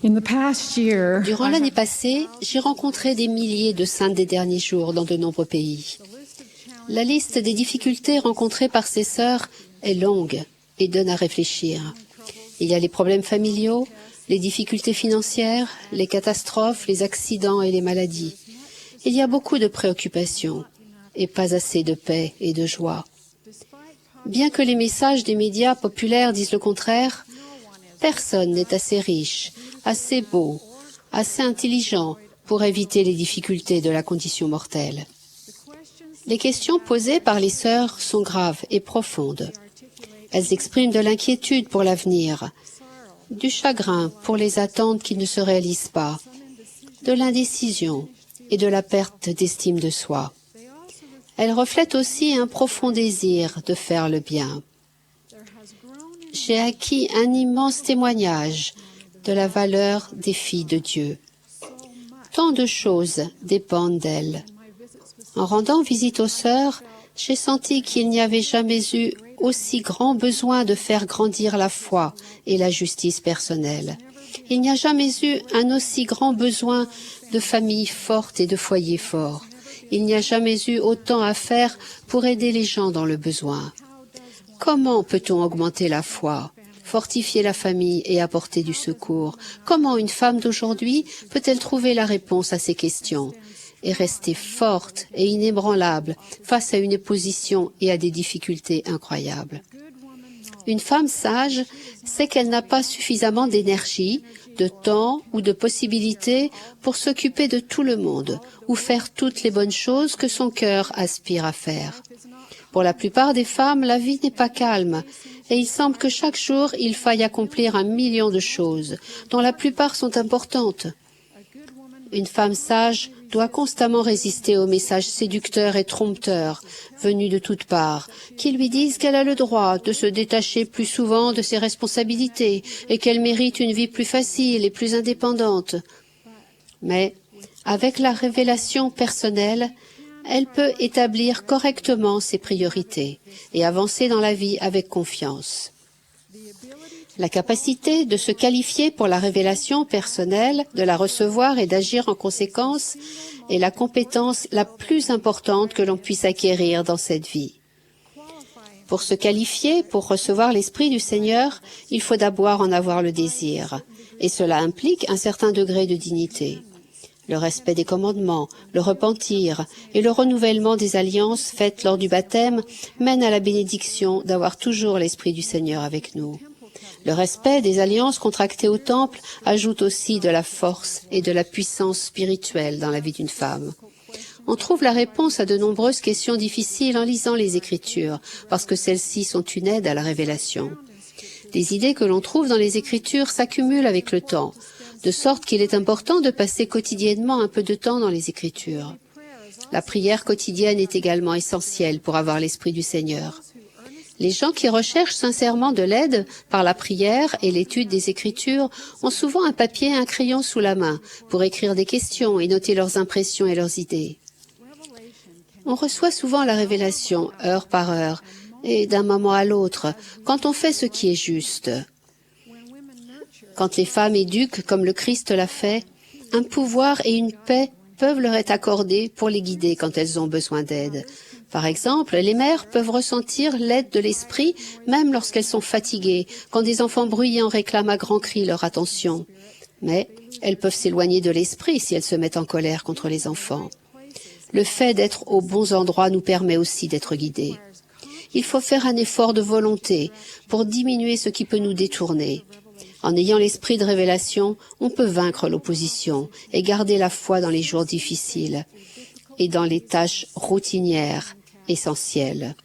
Durant l'année passée, j'ai rencontré des milliers de saintes des derniers jours dans de nombreux pays. La liste des difficultés rencontrées par ces sœurs est longue et donne à réfléchir. Il y a les problèmes familiaux, les difficultés financières, les catastrophes, les accidents et les maladies. Il y a beaucoup de préoccupations et pas assez de paix et de joie. Bien que les messages des médias populaires disent le contraire, personne n'est assez riche, assez beau, assez intelligent pour éviter les difficultés de la condition mortelle. Les questions posées par les sœurs sont graves et profondes. Elles expriment de l'inquiétude pour l'avenir, du chagrin pour les attentes qui ne se réalisent pas, de l'indécision et de la perte d'estime de soi. Elles reflètent aussi un profond désir de faire le bien. J'ai acquis un immense témoignage de la valeur des filles de Dieu. Tant de choses dépendent d'elles. En rendant visite aux sœurs, j'ai senti qu'il n'y avait jamais eu aussi grand besoin de faire grandir la foi et la justice personnelle. Il n'y a jamais eu un aussi grand besoin de familles fortes et de foyers forts. Il n'y a jamais eu autant à faire pour aider les gens dans le besoin. Comment peut-on augmenter la foi, fortifier la famille et apporter du secours? Comment une femme d'aujourd'hui peut-elle trouver la réponse à ces questions et rester forte et inébranlable face à une opposition et à des difficultés incroyables? Une femme sage sait qu'elle n'a pas suffisamment d'énergie, de temps ou de possibilités pour s'occuper de tout le monde ou faire toutes les bonnes choses que son cœur aspire à faire. Pour la plupart des femmes, la vie n'est pas calme et il semble que chaque jour, il faille accomplir 1 million de choses, dont la plupart sont importantes. Une femme sage doit constamment résister aux messages séducteurs et trompeurs venus de toutes parts, qui lui disent qu'elle a le droit de se détacher plus souvent de ses responsabilités et qu'elle mérite une vie plus facile et plus indépendante. Mais, avec la révélation personnelle, elle peut établir correctement ses priorités et avancer dans la vie avec confiance. La capacité de se qualifier pour la révélation personnelle, de la recevoir et d'agir en conséquence est la compétence la plus importante que l'on puisse acquérir dans cette vie. Pour se qualifier, pour recevoir l'Esprit du Seigneur, il faut d'abord en avoir le désir, et cela implique un certain degré de dignité. Le respect des commandements, le repentir et le renouvellement des alliances faites lors du baptême mènent à la bénédiction d'avoir toujours l'Esprit du Seigneur avec nous. Le respect des alliances contractées au temple ajoute aussi de la force et de la puissance spirituelle dans la vie d'une femme. On trouve la réponse à de nombreuses questions difficiles en lisant les Écritures, parce que celles-ci sont une aide à la révélation. Les idées que l'on trouve dans les Écritures s'accumulent avec le temps, de sorte qu'il est important de passer quotidiennement un peu de temps dans les Écritures. La prière quotidienne est également essentielle pour avoir l'Esprit du Seigneur. Les gens qui recherchent sincèrement de l'aide par la prière et l'étude des Écritures ont souvent un papier et un crayon sous la main pour écrire des questions et noter leurs impressions et leurs idées. On reçoit souvent la révélation, heure par heure, et d'un moment à l'autre, quand on fait ce qui est juste. Quand les femmes éduquent comme le Christ l'a fait, un pouvoir et une paix peuvent leur être accordés pour les guider quand elles ont besoin d'aide. Par exemple, les mères peuvent ressentir l'aide de l'esprit même lorsqu'elles sont fatiguées, quand des enfants bruyants réclament à grands cris leur attention. Mais elles peuvent s'éloigner de l'esprit si elles se mettent en colère contre les enfants. Le fait d'être aux bons endroits nous permet aussi d'être guidés. Il faut faire un effort de volonté pour diminuer ce qui peut nous détourner. En ayant l'esprit de révélation, on peut vaincre l'opposition et garder la foi dans les jours difficiles et dans les tâches routinières essentielles.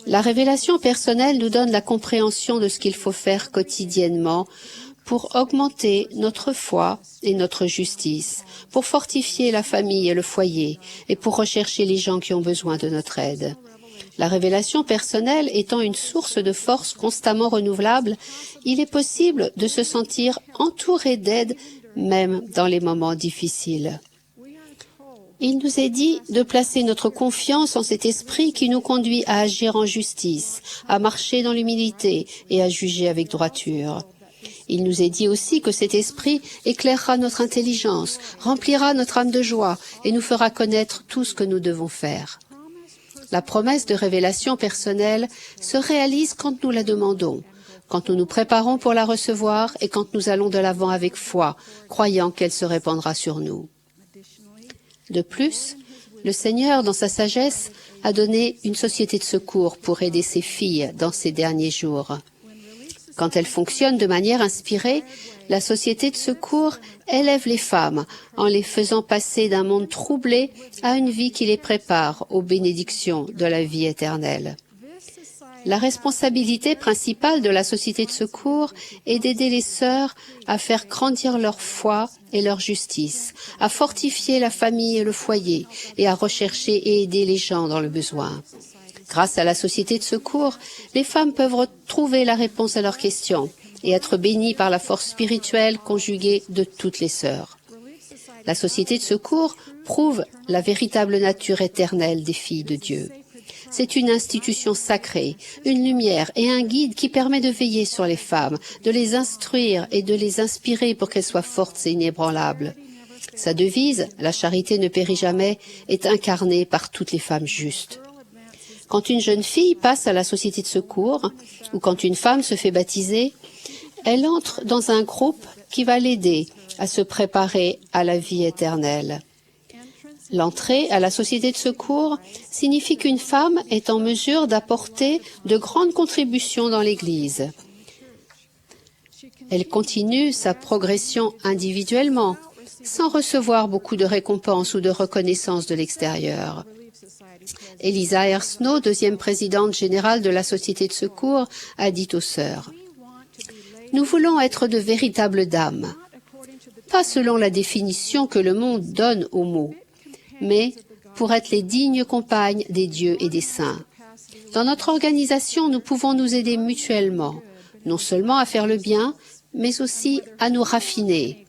La révélation personnelle nous donne la compréhension de ce qu'il faut faire quotidiennement pour augmenter notre foi et notre justice, pour fortifier la famille et le foyer et pour rechercher les gens qui ont besoin de notre aide. La révélation personnelle étant une source de force constamment renouvelable, il est possible de se sentir entouré d'aide même dans les moments difficiles. Il nous est dit de placer notre confiance en cet esprit qui nous conduit à agir en justice, à marcher dans l'humilité et à juger avec droiture. Il nous est dit aussi que cet esprit éclairera notre intelligence, remplira notre âme de joie et nous fera connaître tout ce que nous devons faire. La promesse de révélation personnelle se réalise quand nous la demandons, quand nous nous préparons pour la recevoir et quand nous allons de l'avant avec foi, croyant qu'elle se répandra sur nous. De plus, le Seigneur, dans sa sagesse, a donné une société de secours pour aider ses filles dans ces derniers jours. Quand elle fonctionne de manière inspirée, la société de secours élève les femmes en les faisant passer d'un monde troublé à une vie qui les prépare aux bénédictions de la vie éternelle. La responsabilité principale de la société de secours est d'aider les sœurs à faire grandir leur foi et leur justice, à fortifier la famille et le foyer et à rechercher et aider les gens dans le besoin. Grâce à la société de secours, les femmes peuvent retrouver la réponse à leurs questions et être bénies par la force spirituelle conjuguée de toutes les sœurs. La société de secours prouve la véritable nature éternelle des filles de Dieu. C'est une institution sacrée, une lumière et un guide qui permet de veiller sur les femmes, de les instruire et de les inspirer pour qu'elles soient fortes et inébranlables. Sa devise, « La charité ne périt jamais », est incarnée par toutes les femmes justes. Quand une jeune fille passe à la société de secours ou quand une femme se fait baptiser, elle entre dans un groupe qui va l'aider à se préparer à la vie éternelle. L'entrée à la société de secours signifie qu'une femme est en mesure d'apporter de grandes contributions dans l'Église. Elle continue sa progression individuellement, sans recevoir beaucoup de récompenses ou de reconnaissance de l'extérieur. Elisa R. Snow, deuxième présidente générale de la Société de secours, a dit aux sœurs, « Nous voulons être de véritables dames, pas selon la définition que le monde donne au mot, mais pour être les dignes compagnes des dieux et des saints. Dans notre organisation, nous pouvons nous aider mutuellement, non seulement à faire le bien, mais aussi à nous raffiner.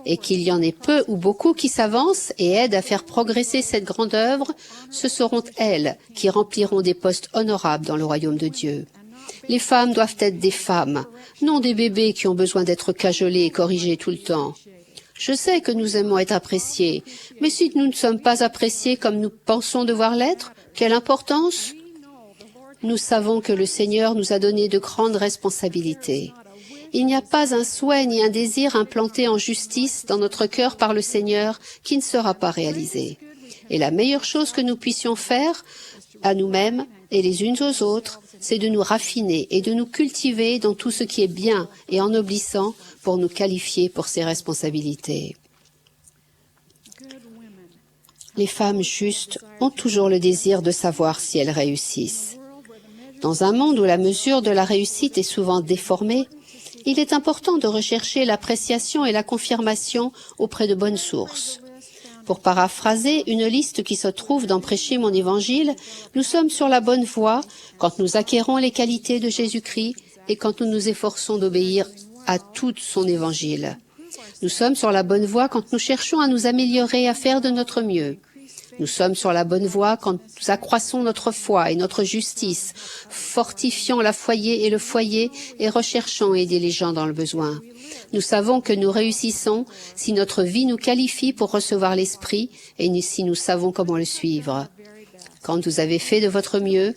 Et qu'il y en ait peu ou beaucoup qui s'avancent et aident à faire progresser cette grande œuvre, ce seront elles qui rempliront des postes honorables dans le royaume de Dieu. Les femmes doivent être des femmes, non des bébés qui ont besoin d'être cajolés et corrigés tout le temps. Je sais que nous aimons être appréciés, mais si nous ne sommes pas appréciés comme nous pensons devoir l'être, quelle importance? Nous savons que le Seigneur nous a donné de grandes responsabilités. Il n'y a pas un souhait ni un désir implanté en justice dans notre cœur par le Seigneur qui ne sera pas réalisé. Et la meilleure chose que nous puissions faire à nous-mêmes et les unes aux autres, c'est de nous raffiner et de nous cultiver dans tout ce qui est bien et ennoblissant pour nous qualifier pour ces responsabilités. Les femmes justes ont toujours le désir de savoir si elles réussissent. Dans un monde où la mesure de la réussite est souvent déformée, il est important de rechercher l'appréciation et la confirmation auprès de bonnes sources. Pour paraphraser une liste qui se trouve dans Prêcher mon évangile, nous sommes sur la bonne voie quand nous acquérons les qualités de Jésus-Christ et quand nous nous efforçons d'obéir à tout son évangile. Nous sommes sur la bonne voie quand nous cherchons à nous améliorer, à faire de notre mieux. Nous sommes sur la bonne voie quand nous accroissons notre foi et notre justice, fortifiant la foyer et le foyer et recherchons à aider les gens dans le besoin. Nous savons que nous réussissons si notre vie nous qualifie pour recevoir l'Esprit et si nous savons comment le suivre. Quand vous avez fait de votre mieux,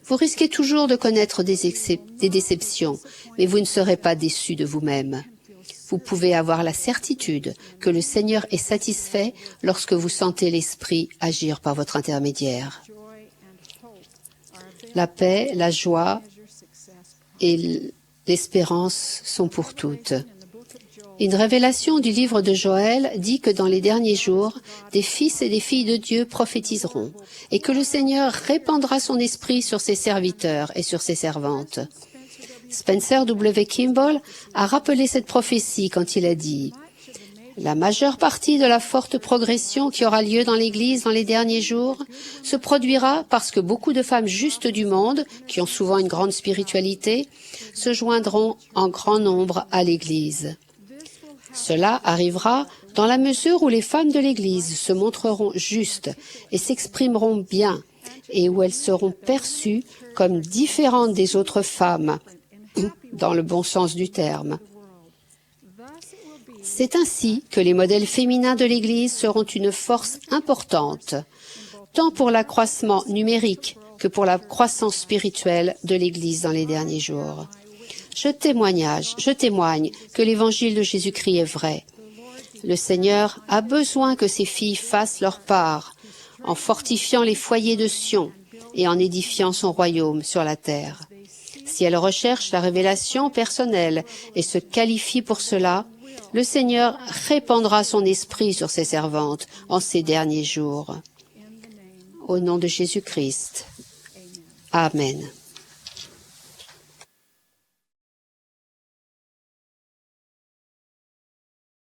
vous risquez toujours de connaître des déceptions, mais vous ne serez pas déçus de vous-même. Vous pouvez avoir la certitude que le Seigneur est satisfait lorsque vous sentez l'Esprit agir par votre intermédiaire. La paix, la joie et l'espérance sont pour toutes. Une révélation du livre de Joël dit que dans les derniers jours, des fils et des filles de Dieu prophétiseront et que le Seigneur répandra son esprit sur ses serviteurs et sur ses servantes. Spencer W. Kimball a rappelé cette prophétie quand il a dit « La majeure partie de la forte progression qui aura lieu dans l'Église dans les derniers jours se produira parce que beaucoup de femmes justes du monde, qui ont souvent une grande spiritualité, se joindront en grand nombre à l'Église. Cela arrivera dans la mesure où les femmes de l'Église se montreront justes et s'exprimeront bien et où elles seront perçues comme différentes des autres femmes, dans le bon sens du terme. C'est ainsi que les modèles féminins de l'Église seront une force importante, tant pour l'accroissement numérique que pour la croissance spirituelle de l'Église dans les derniers jours. Je témoigne que l'Évangile de Jésus-Christ est vrai. Le Seigneur a besoin que ses filles fassent leur part en fortifiant les foyers de Sion et en édifiant son royaume sur la terre. Si elles recherchent la révélation personnelle et se qualifient pour cela, le Seigneur répandra son esprit sur ses servantes en ces derniers jours. Au nom de Jésus-Christ. Amen.